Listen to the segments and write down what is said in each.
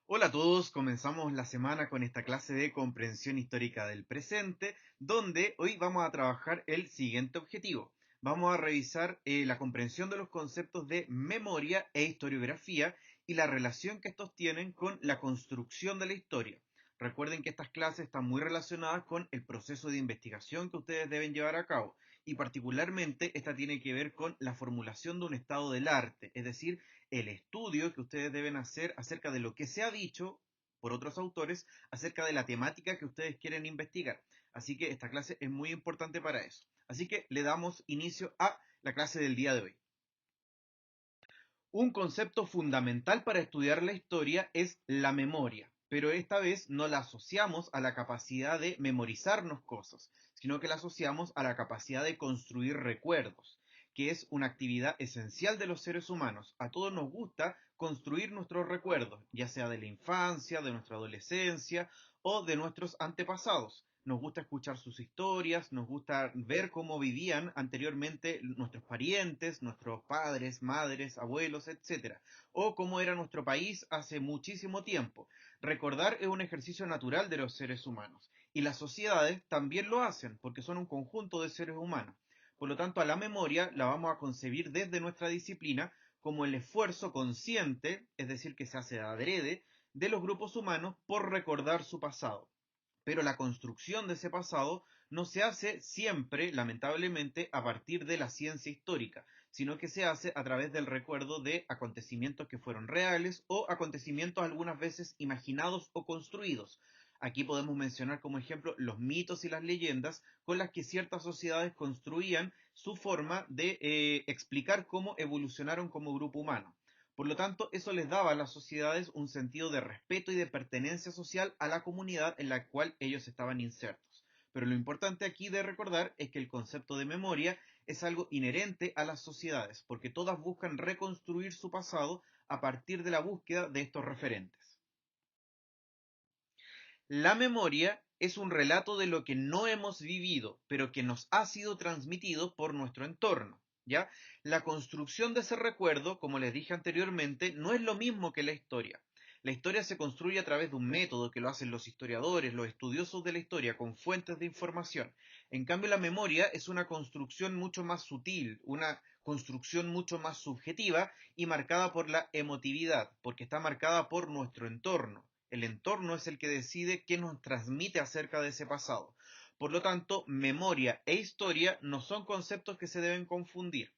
Hola a todos, comenzamos la semana con esta clase de comprensión histórica del presente, donde hoy vamos a trabajar el siguiente objetivo. Vamos a revisar la comprensión de los conceptos de memoria e historiografía y la relación que estos tienen con la construcción de la historia. Recuerden que estas clases están muy relacionadas con el proceso de investigación que ustedes deben llevar a cabo y particularmente esta tiene que ver con la formulación de un estado del arte, es decir, el estudio que ustedes deben hacer acerca de lo que se ha dicho por otros autores acerca de la temática que ustedes quieren investigar. Así que esta clase es muy importante para eso. Así que le damos inicio a la clase del día de hoy. Un concepto fundamental para estudiar la historia es la memoria, pero esta vez no la asociamos a la capacidad de memorizarnos cosas, sino que la asociamos a la capacidad de construir recuerdos, que es una actividad esencial de los seres humanos. A todos nos gusta construir nuestros recuerdos, ya sea de la infancia, de nuestra adolescencia o de nuestros antepasados. Nos gusta escuchar sus historias, nos gusta ver cómo vivían anteriormente nuestros parientes, nuestros padres, madres, abuelos, etcétera, o cómo era nuestro país hace muchísimo tiempo. Recordar es un ejercicio natural de los seres humanos y las sociedades también lo hacen porque son un conjunto de seres humanos. Por lo tanto, a la memoria la vamos a concebir desde nuestra disciplina como el esfuerzo consciente, es decir, que se hace adrede, de los grupos humanos por recordar su pasado. Pero la construcción de ese pasado no se hace siempre, lamentablemente, a partir de la ciencia histórica, sino que se hace a través del recuerdo de acontecimientos que fueron reales o acontecimientos algunas veces imaginados o construidos. Aquí podemos mencionar como ejemplo los mitos y las leyendas con las que ciertas sociedades construían su forma de explicar cómo evolucionaron como grupo humano. Por lo tanto, eso les daba a las sociedades un sentido de respeto y de pertenencia social a la comunidad en la cual ellos estaban insertos. Pero lo importante aquí de recordar es que el concepto de memoria es algo inherente a las sociedades, porque todas buscan reconstruir su pasado a partir de la búsqueda de estos referentes. La memoria es un relato de lo que no hemos vivido, pero que nos ha sido transmitido por nuestro entorno. ¿Ya? La construcción de ese recuerdo, como les dije anteriormente, no es lo mismo que la historia. La historia se construye a través de un método que lo hacen los historiadores, los estudiosos de la historia, con fuentes de información. En cambio, la memoria es una construcción mucho más sutil, una construcción mucho más subjetiva y marcada por la emotividad, porque está marcada por nuestro entorno. El entorno es el que decide qué nos transmite acerca de ese pasado. Por lo tanto, memoria e historia no son conceptos que se deben confundir.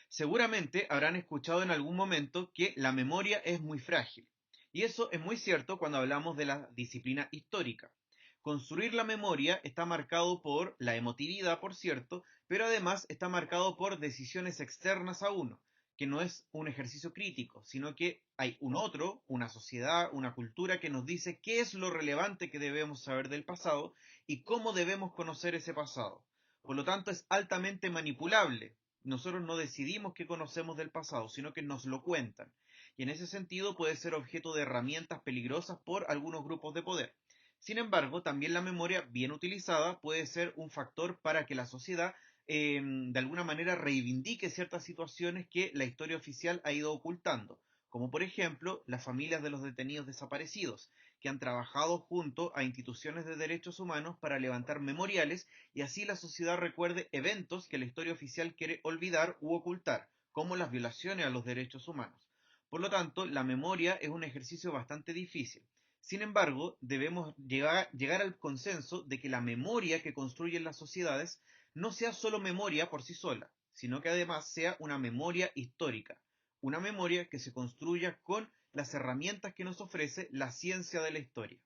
Seguramente habrán escuchado en algún momento que la memoria es muy frágil. Y eso es muy cierto cuando hablamos de la disciplina histórica. Construir la memoria está marcado por la emotividad, por cierto, pero además está marcado por decisiones externas a uno, que no es un ejercicio crítico, sino que hay un otro, una sociedad, una cultura que nos dice qué es lo relevante que debemos saber del pasado y cómo debemos conocer ese pasado. Por lo tanto, es altamente manipulable. Nosotros no decidimos qué conocemos del pasado, sino que nos lo cuentan. Y en ese sentido puede ser objeto de herramientas peligrosas por algunos grupos de poder. Sin embargo, también la memoria bien utilizada puede ser un factor para que la sociedad de alguna manera reivindique ciertas situaciones que la historia oficial ha ido ocultando, como por ejemplo las familias de los detenidos desaparecidos, que han trabajado junto a instituciones de derechos humanos para levantar memoriales y así la sociedad recuerde eventos que la historia oficial quiere olvidar u ocultar, como las violaciones a los derechos humanos. Por lo tanto, la memoria es un ejercicio bastante difícil. Sin embargo, debemos llegar al consenso de que la memoria que construyen las sociedades no sea solo memoria por sí sola, sino que además sea una memoria histórica, una memoria que se construya con las herramientas que nos ofrece la ciencia de la historia.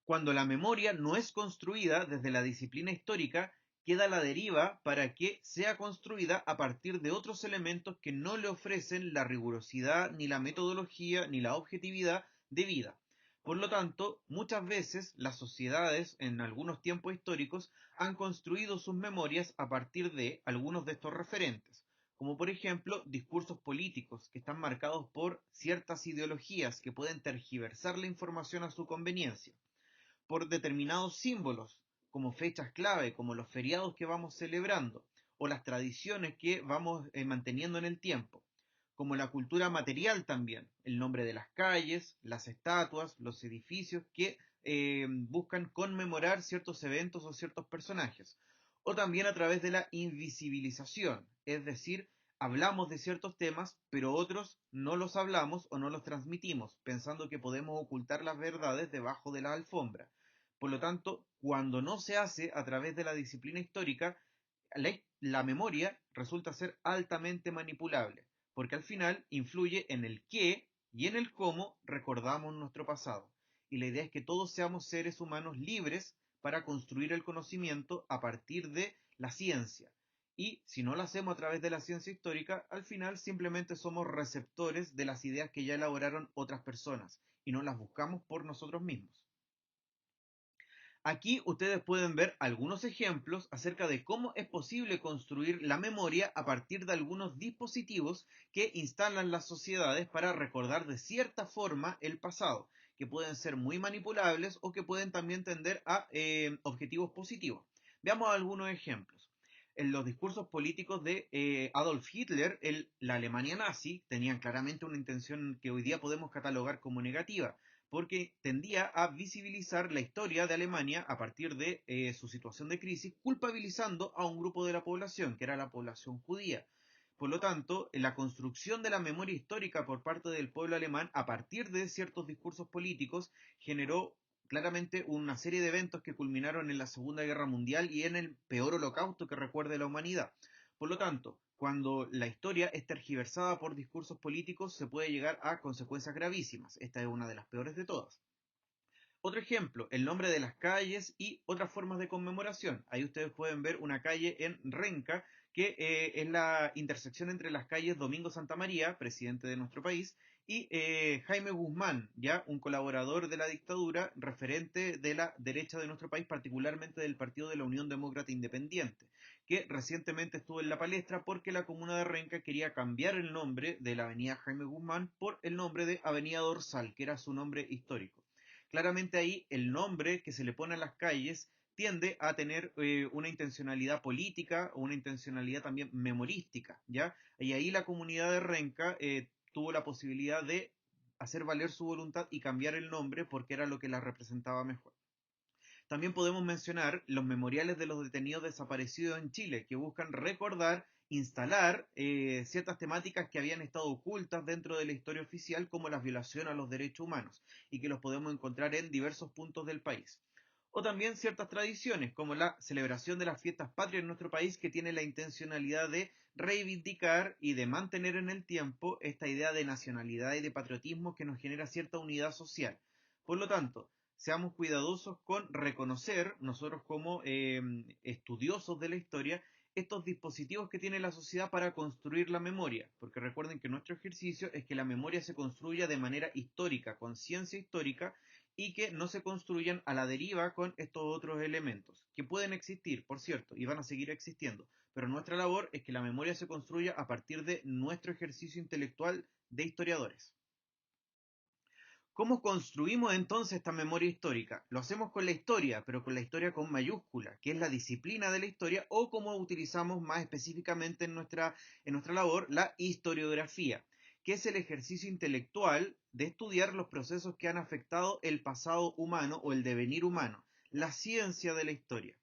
Cuando la memoria no es construida desde la disciplina histórica, queda a la deriva para que sea construida a partir de otros elementos que no le ofrecen la rigurosidad, ni la metodología, ni la objetividad debida. Por lo tanto, muchas veces las sociedades en algunos tiempos históricos han construido sus memorias a partir de algunos de estos referentes, como por ejemplo discursos políticos que están marcados por ciertas ideologías que pueden tergiversar la información a su conveniencia por determinados símbolos, como fechas clave, como los feriados que vamos celebrando, o las tradiciones que vamos manteniendo en el tiempo. como la cultura material también, el nombre de las calles, las estatuas, los edificios que buscan conmemorar ciertos eventos o ciertos personajes. O también a través de la invisibilización, es decir, hablamos de ciertos temas, pero otros no los hablamos o no los transmitimos, pensando que podemos ocultar las verdades debajo de la alfombra. Por lo tanto, cuando no se hace a través de la disciplina histórica, la memoria resulta ser altamente manipulable, porque al final influye en el qué y en el cómo recordamos nuestro pasado. Y la idea es que todos seamos seres humanos libres para construir el conocimiento a partir de la ciencia. Y si no lo hacemos a través de la ciencia histórica, al final simplemente somos receptores de las ideas que ya elaboraron otras personas y no las buscamos por nosotros mismos. Aquí ustedes pueden ver algunos ejemplos acerca de cómo es posible construir la memoria a partir de algunos dispositivos que instalan las sociedades para recordar de cierta forma el pasado, que pueden ser muy manipulables o que pueden también tender a objetivos positivos. Veamos algunos ejemplos. En los discursos políticos de Adolf Hitler, la Alemania nazi, tenían claramente una intención que hoy día podemos catalogar como negativa, porque tendía a visibilizar la historia de Alemania a partir de su situación de crisis, culpabilizando a un grupo de la población, que era la población judía. Por lo tanto, la construcción de la memoria histórica por parte del pueblo alemán a partir de ciertos discursos políticos generó claramente una serie de eventos que culminaron en la Segunda Guerra Mundial y en el peor holocausto que recuerde la humanidad. Por lo tanto, cuando la historia es tergiversada por discursos políticos, se puede llegar a consecuencias gravísimas. Esta es una de las peores de todas. Otro ejemplo, el nombre de las calles y otras formas de conmemoración. Ahí ustedes pueden ver una calle en Renca, que es la intersección entre las calles Domingo Santa María, presidente de nuestro país, y Jaime Guzmán, ya un colaborador de la dictadura, referente de la derecha de nuestro país, particularmente del Partido de la Unión Demócrata Independiente, que recientemente estuvo en la palestra porque la comuna de Renca quería cambiar el nombre de la avenida Jaime Guzmán por el nombre de Avenida Dorsal, que era su nombre histórico. Claramente ahí el nombre que se le pone a las calles tiende a tener una intencionalidad política o una intencionalidad también memorística, ¿ya? Y ahí la comunidad de Renca tuvo la posibilidad de hacer valer su voluntad y cambiar el nombre porque era lo que la representaba mejor. También podemos mencionar los memoriales de los detenidos desaparecidos en Chile, que buscan recordar, instalar ciertas temáticas que habían estado ocultas dentro de la historia oficial, como la violación a los derechos humanos, y que los podemos encontrar en diversos puntos del país. O también ciertas tradiciones, como la celebración de las fiestas patrias en nuestro país, que tiene la intencionalidad de reivindicar y de mantener en el tiempo esta idea de nacionalidad y de patriotismo que nos genera cierta unidad social. Por lo tanto, seamos cuidadosos con reconocer, nosotros como estudiosos de la historia, estos dispositivos que tiene la sociedad para construir la memoria, porque recuerden que nuestro ejercicio es que la memoria se construya de manera histórica, con ciencia histórica, y que no se construyan a la deriva con estos otros elementos, que pueden existir, por cierto, y van a seguir existiendo, pero nuestra labor es que la memoria se construya a partir de nuestro ejercicio intelectual de historiadores. ¿Cómo construimos entonces esta memoria histórica? Lo hacemos con la historia, pero con la historia con mayúscula, que es la disciplina de la historia, o como utilizamos más específicamente en nuestra labor, la historiografía, que es el ejercicio intelectual de estudiar los procesos que han afectado el pasado humano o el devenir humano, la ciencia de la historia.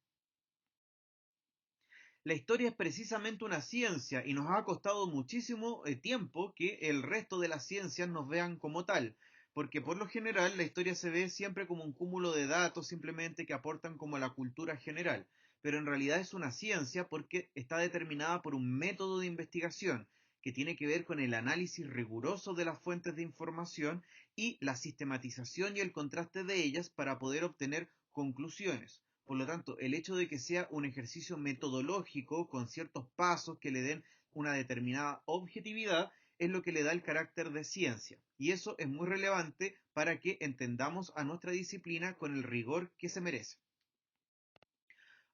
La historia es precisamente una ciencia y nos ha costado muchísimo tiempo que el resto de las ciencias nos vean como tal, porque por lo general la historia se ve siempre como un cúmulo de datos simplemente que aportan como a la cultura general, pero en realidad es una ciencia porque está determinada por un método de investigación que tiene que ver con el análisis riguroso de las fuentes de información y la sistematización y el contraste de ellas para poder obtener conclusiones. Por lo tanto, el hecho de que sea un ejercicio metodológico con ciertos pasos que le den una determinada objetividad es lo que le da el carácter de ciencia. Y eso es muy relevante para que entendamos a nuestra disciplina con el rigor que se merece.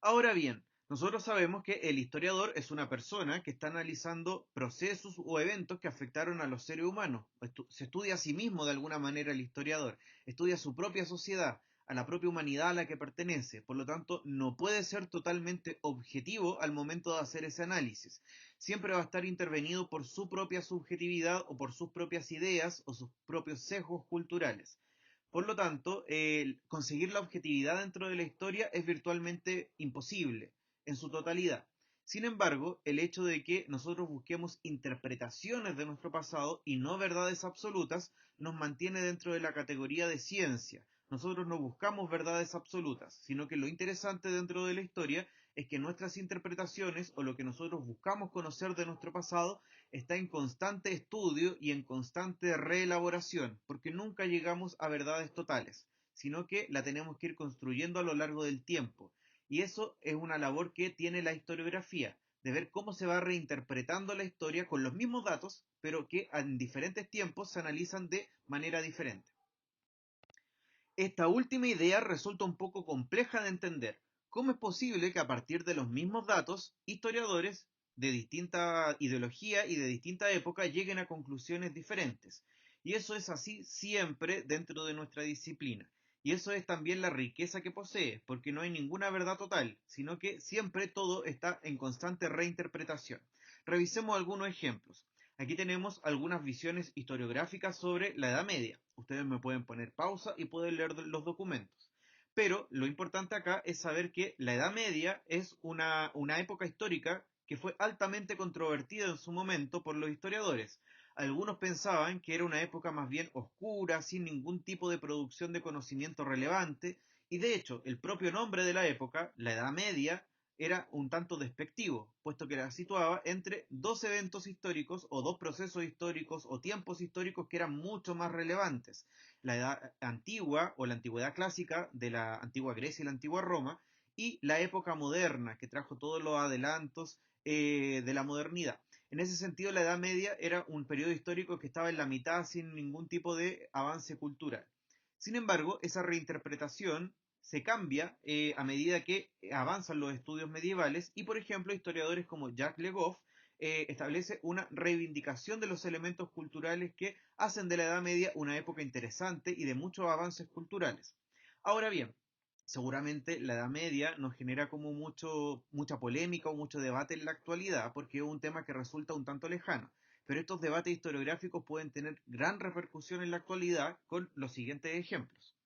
Ahora bien, nosotros sabemos que el historiador es una persona que está analizando procesos o eventos que afectaron a los seres humanos. Se estudia a sí mismo de alguna manera el historiador, estudia su propia sociedad, a la propia humanidad a la que pertenece. Por lo tanto, no puede ser totalmente objetivo al momento de hacer ese análisis. Siempre va a estar intervenido por su propia subjetividad o por sus propias ideas o sus propios sesgos culturales. Por lo tanto, conseguir la objetividad dentro de la historia es virtualmente imposible en su totalidad. Sin embargo, el hecho de que nosotros busquemos interpretaciones de nuestro pasado y no verdades absolutas nos mantiene dentro de la categoría de ciencia. Nosotros no buscamos verdades absolutas, sino que lo interesante dentro de la historia es que nuestras interpretaciones o lo que nosotros buscamos conocer de nuestro pasado está en constante estudio y en constante reelaboración, porque nunca llegamos a verdades totales, sino que la tenemos que ir construyendo a lo largo del tiempo. Y eso es una labor que tiene la historiografía, de ver cómo se va reinterpretando la historia con los mismos datos, pero que en diferentes tiempos se analizan de manera diferente. Esta última idea resulta un poco compleja de entender. ¿Cómo es posible que a partir de los mismos datos, historiadores de distinta ideología y de distinta época lleguen a conclusiones diferentes? Y eso es así siempre dentro de nuestra disciplina. Y eso es también la riqueza que posee, porque no hay ninguna verdad total, sino que siempre todo está en constante reinterpretación. Revisemos algunos ejemplos. Aquí tenemos algunas visiones historiográficas sobre la Edad Media. Ustedes me pueden poner pausa y pueden leer los documentos. Pero lo importante acá es saber que la Edad Media es una época histórica que fue altamente controvertida en su momento por los historiadores. Algunos pensaban que era una época más bien oscura, sin ningún tipo de producción de conocimiento relevante, y de hecho el propio nombre de la época, la Edad Media, era un tanto despectivo, puesto que la situaba entre dos eventos históricos o dos procesos históricos o tiempos históricos que eran mucho más relevantes. La edad antigua o la antigüedad clásica de la antigua Grecia y la antigua Roma y la época moderna que trajo todos los adelantos de la modernidad. En ese sentido, la Edad Media era un periodo histórico que estaba en la mitad sin ningún tipo de avance cultural. Sin embargo, esa reinterpretación se cambia a medida que avanzan los estudios medievales y, por ejemplo, historiadores como Jacques Le Goff establece una reivindicación de los elementos culturales que hacen de la Edad Media una época interesante y de muchos avances culturales. Ahora bien, seguramente la Edad Media nos genera como mucha polémica o mucho debate en la actualidad porque es un tema que resulta un tanto lejano. Pero estos debates historiográficos pueden tener gran repercusión en la actualidad con los siguientes ejemplos.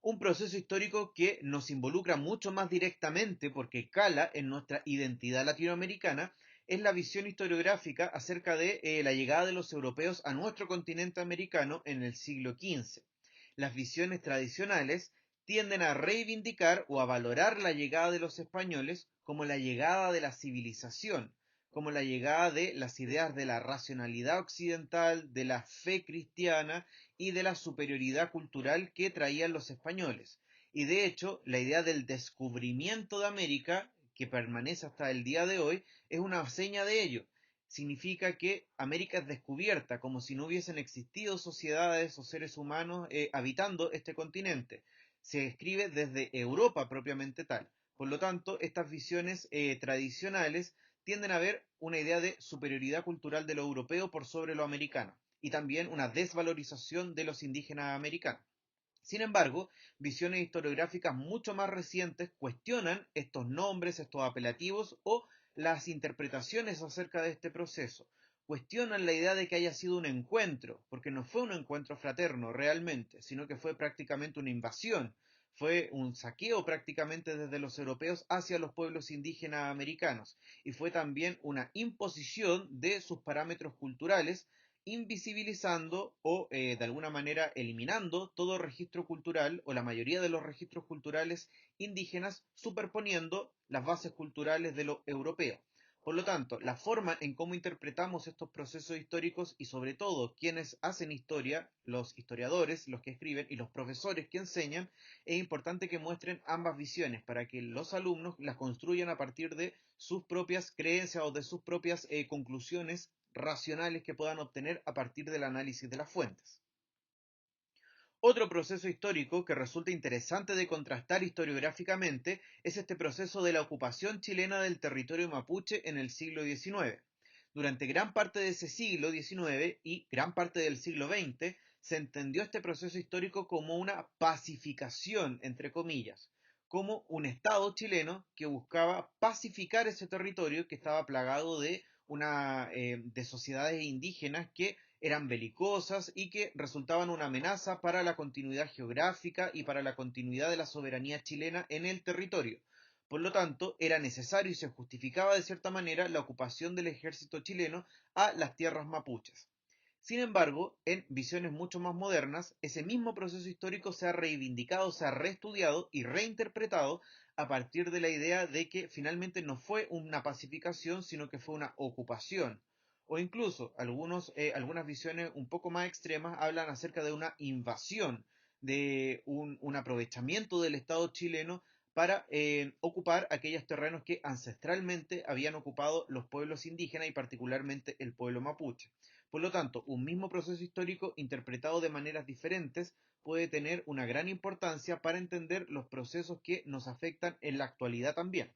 Un proceso histórico que nos involucra mucho más directamente porque cala en nuestra identidad latinoamericana es la visión historiográfica acerca de la llegada de los europeos a nuestro continente americano en el siglo XV. Las visiones tradicionales tienden a reivindicar o a valorar la llegada de los españoles como la llegada de la civilización, como la llegada de las ideas de la racionalidad occidental, de la fe cristiana y de la superioridad cultural que traían los españoles. Y de hecho, la idea del descubrimiento de América, que permanece hasta el día de hoy, es una seña de ello. Significa que América es descubierta, como si no hubiesen existido sociedades o seres humanos habitando este continente. Se escribe desde Europa propiamente tal. Por lo tanto, estas visiones tradicionales tienden a ver una idea de superioridad cultural de lo europeo por sobre lo americano y también una desvalorización de los indígenas americanos. Sin embargo, visiones historiográficas mucho más recientes cuestionan estos nombres, estos apelativos o las interpretaciones acerca de este proceso. Cuestionan la idea de que haya sido un encuentro, porque no fue un encuentro fraterno realmente, sino que fue prácticamente una invasión, fue un saqueo prácticamente desde los europeos hacia los pueblos indígenas americanos, y fue también una imposición de sus parámetros culturales invisibilizando o de alguna manera eliminando todo registro cultural o la mayoría de los registros culturales indígenas superponiendo las bases culturales de lo europeo. Por lo tanto, la forma en cómo interpretamos estos procesos históricos y sobre todo quienes hacen historia, los historiadores, los que escriben y los profesores que enseñan, es importante que muestren ambas visiones para que los alumnos las construyan a partir de sus propias creencias o de sus propias conclusiones racionales que puedan obtener a partir del análisis de las fuentes. Otro proceso histórico que resulta interesante de contrastar historiográficamente es este proceso de la ocupación chilena del territorio mapuche en el siglo XIX. Durante gran parte de ese siglo XIX y gran parte del siglo XX se entendió este proceso histórico como una pacificación, entre comillas, como un Estado chileno que buscaba pacificar ese territorio que estaba plagado de, de sociedades indígenas que eran belicosas y que resultaban una amenaza para la continuidad geográfica y para la continuidad de la soberanía chilena en el territorio. Por lo tanto, era necesario y se justificaba de cierta manera la ocupación del ejército chileno a las tierras mapuches. Sin embargo, en visiones mucho más modernas, ese mismo proceso histórico se ha reivindicado, se ha reestudiado y reinterpretado a partir de la idea de que finalmente no fue una pacificación, sino que fue una ocupación. O incluso algunas visiones un poco más extremas hablan acerca de una invasión, de un aprovechamiento del Estado chileno para ocupar aquellos terrenos que ancestralmente habían ocupado los pueblos indígenas y particularmente el pueblo mapuche. Por lo tanto, un mismo proceso histórico interpretado de maneras diferentes puede tener una gran importancia para entender los procesos que nos afectan en la actualidad también.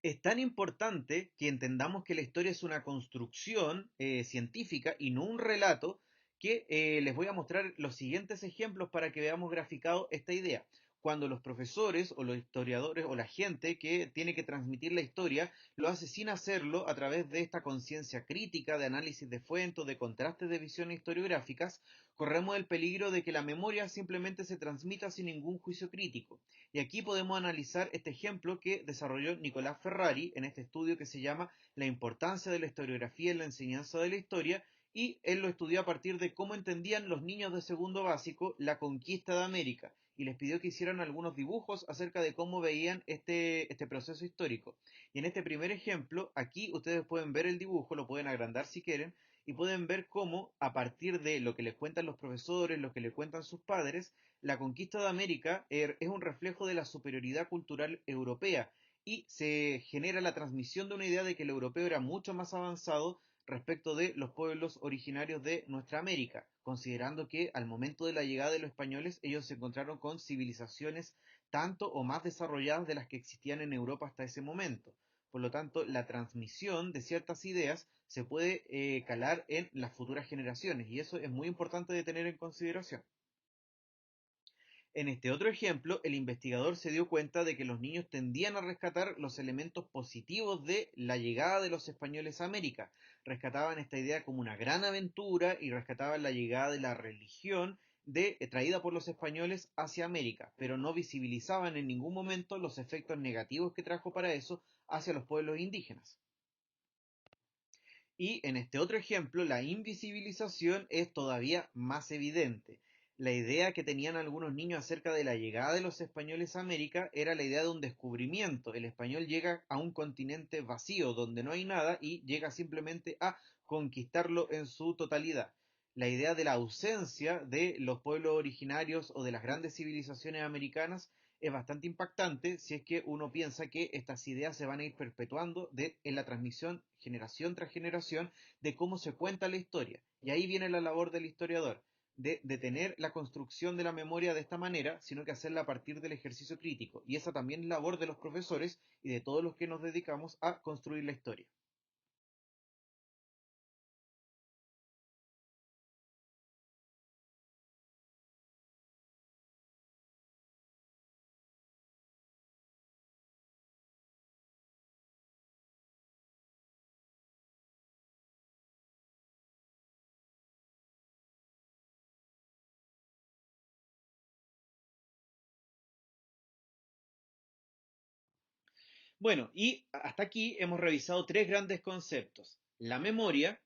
Es tan importante que entendamos que la historia es una construcción científica y no un relato, que les voy a mostrar los siguientes ejemplos para que veamos graficado esta idea. Cuando los profesores o los historiadores o la gente que tiene que transmitir la historia lo hace sin hacerlo a través de esta conciencia crítica, de análisis de fuentes, de contrastes de visiones historiográficas, corremos el peligro de que la memoria simplemente se transmita sin ningún juicio crítico. Y aquí podemos analizar este ejemplo que desarrolló Nicolás Ferrari en este estudio que se llama La importancia de la historiografía en la enseñanza de la historia, y él lo estudió a partir de cómo entendían los niños de segundo básico la conquista de América y les pidió que hicieran algunos dibujos acerca de cómo veían este proceso histórico. Y en este primer ejemplo, aquí ustedes pueden ver el dibujo, lo pueden agrandar si quieren, y pueden ver cómo a partir de lo que les cuentan los profesores, lo que les cuentan sus padres, la conquista de América es un reflejo de la superioridad cultural europea y se genera la transmisión de una idea de que el europeo era mucho más avanzado respecto de los pueblos originarios de nuestra América, considerando que al momento de la llegada de los españoles ellos se encontraron con civilizaciones tanto o más desarrolladas de las que existían en Europa hasta ese momento. Por lo tanto, la transmisión de ciertas ideas se puede calar en las futuras generaciones y eso es muy importante de tener en consideración. En este otro ejemplo, el investigador se dio cuenta de que los niños tendían a rescatar los elementos positivos de la llegada de los españoles a América. Rescataban esta idea como una gran aventura y rescataban la llegada de la religión traída por los españoles hacia América, pero no visibilizaban en ningún momento los efectos negativos que trajo para eso hacia los pueblos indígenas. Y en este otro ejemplo, la invisibilización es todavía más evidente. La idea que tenían algunos niños acerca de la llegada de los españoles a América era la idea de un descubrimiento. El español llega a un continente vacío, donde no hay nada, y llega simplemente a conquistarlo en su totalidad. La idea de la ausencia de los pueblos originarios o de las grandes civilizaciones americanas es bastante impactante si es que uno piensa que estas ideas se van a ir perpetuando en la transmisión generación tras generación de cómo se cuenta la historia. Y ahí viene la labor del historiador, de detener la construcción de la memoria de esta manera, sino que hacerla a partir del ejercicio crítico. Y esa también es labor de los profesores y de todos los que nos dedicamos a construir la historia. Bueno, y hasta aquí hemos revisado tres grandes conceptos: la memoria,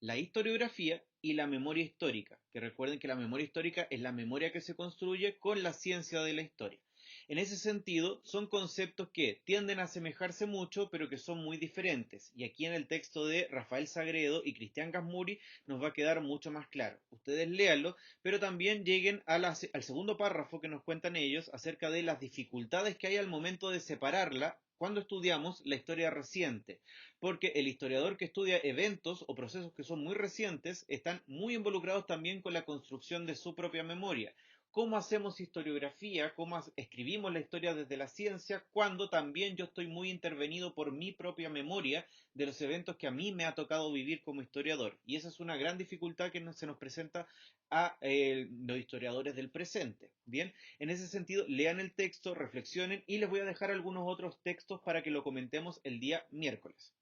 la historiografía y la memoria histórica, que recuerden que la memoria histórica es la memoria que se construye con la ciencia de la historia. En ese sentido, son conceptos que tienden a asemejarse mucho, pero que son muy diferentes. Y aquí en el texto de Rafael Sagredo y Cristian Gasmuri nos va a quedar mucho más claro. Ustedes léanlo, pero también lleguen al segundo párrafo que nos cuentan ellos acerca de las dificultades que hay al momento de separarla cuando estudiamos la historia reciente, porque el historiador que estudia eventos o procesos que son muy recientes están muy involucrados también con la construcción de su propia memoria. cómo hacemos historiografía, cómo escribimos la historia desde la ciencia, cuando también yo estoy muy intervenido por mi propia memoria de los eventos que a mí me ha tocado vivir como historiador. Y esa es una gran dificultad que se nos presenta a los historiadores del presente. Bien, en ese sentido, lean el texto, reflexionen y les voy a dejar algunos otros textos para que lo comentemos el día miércoles.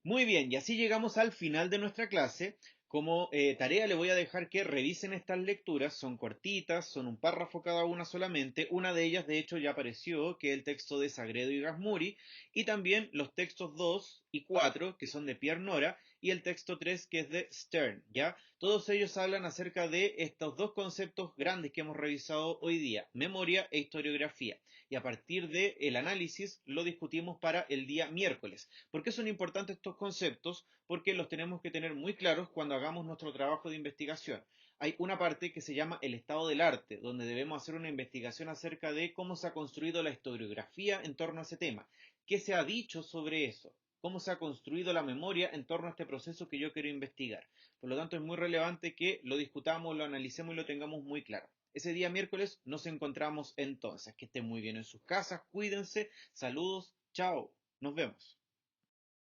Muy bien, y así llegamos al final de nuestra clase. Como tarea le voy a dejar que revisen estas lecturas, son cortitas, son un párrafo cada una solamente. Una de ellas, de hecho, ya apareció, que es el texto de Sagredo y Gasmuri, y también los textos 2 y 4, que son de Pierre Nora, y el texto 3, que es de Stern, ¿ya? Todos ellos hablan acerca de estos dos conceptos grandes que hemos revisado hoy día, memoria e historiografía. Y a partir del análisis lo discutimos para el día miércoles. ¿Por qué son importantes estos conceptos? Porque los tenemos que tener muy claros cuando hagamos nuestro trabajo de investigación. Hay una parte que se llama el estado del arte, donde debemos hacer una investigación acerca de cómo se ha construido la historiografía en torno a ese tema, qué se ha dicho sobre eso, cómo se ha construido la memoria en torno a este proceso que yo quiero investigar. Por lo tanto, es muy relevante que lo discutamos, lo analicemos y lo tengamos muy claro. Ese día miércoles nos encontramos entonces. Que estén muy bien en sus casas, cuídense, saludos, chao, nos vemos.